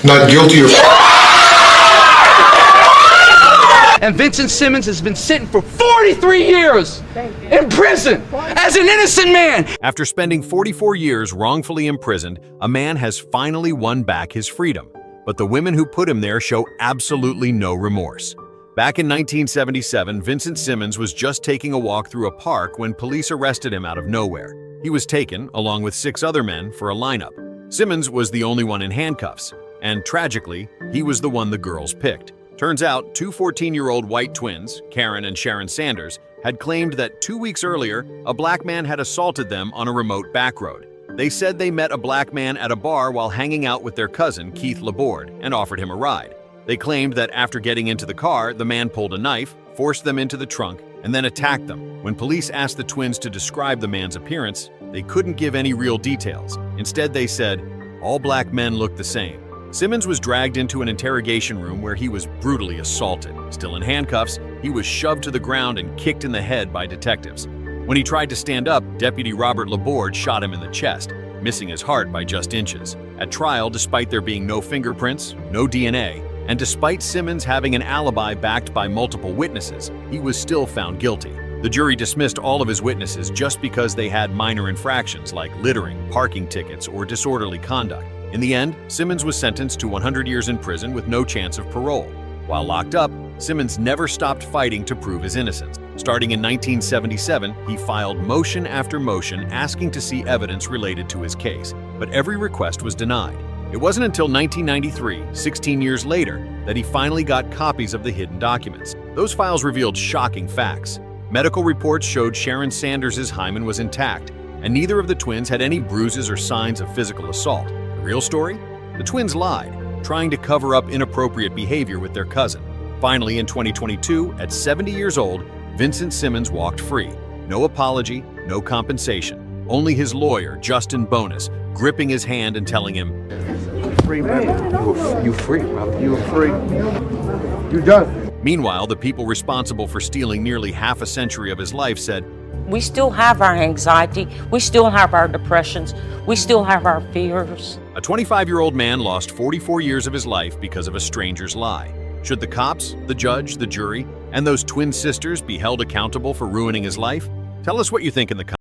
Not guilty of... And Vincent Simmons has been sitting for 43 years in prison as an innocent man. After spending 44 years wrongfully imprisoned, a man has finally won back his freedom. But the women who put him there show absolutely no remorse. Back in 1977, Vincent Simmons was just taking a walk through a park when police arrested him out of nowhere. He was taken, along with 6 other men, for a lineup. Simmons was the only one in handcuffs, and tragically, he was the one the girls picked. Turns out, 2 14-year-old white twins, Karen and Sharon Sanders, had claimed that 2 weeks earlier, a black man had assaulted them on a remote back road. They said they met a black man at a bar while hanging out with their cousin, Keith Laborde, and offered him a ride. They claimed that after getting into the car, the man pulled a knife, forced them into the trunk, and then attacked them. When police asked the twins to describe the man's appearance, they couldn't give any real details. Instead, they said, all black men look the same. Simmons was dragged into an interrogation room where he was brutally assaulted. Still in handcuffs, he was shoved to the ground and kicked in the head by detectives. When he tried to stand up, Deputy Robert Laborde shot him in the chest, missing his heart by just inches. At trial, despite there being no fingerprints, no DNA, and despite Simmons having an alibi backed by multiple witnesses, he was still found guilty. The jury dismissed all of his witnesses just because they had minor infractions like littering, parking tickets, or disorderly conduct. In the end, Simmons was sentenced to 100 years in prison with no chance of parole. While locked up, Simmons never stopped fighting to prove his innocence. Starting in 1977, he filed motion after motion asking to see evidence related to his case, but every request was denied. It wasn't until 1993, 16 years later, that he finally got copies of the hidden documents. Those files revealed shocking facts. Medical reports showed Sharon Sanders' hymen was intact, and neither of the twins had any bruises or signs of physical assault. The real story? The twins lied, trying to cover up inappropriate behavior with their cousin. Finally, in 2022, at 70 years old, Vincent Simmons walked free. No apology, no compensation. Only his lawyer, Justin Bonus, gripping his hand and telling him, free, man. You free, brother. You free. You done. Meanwhile, the people responsible for stealing nearly half a century of his life said, we still have our anxiety, we still have our depressions, we still have our fears. A 25-year-old man lost 44 years of his life because of a stranger's lie. Should the cops, the judge, the jury, and those twin sisters be held accountable for ruining his life? Tell us what you think in the comments.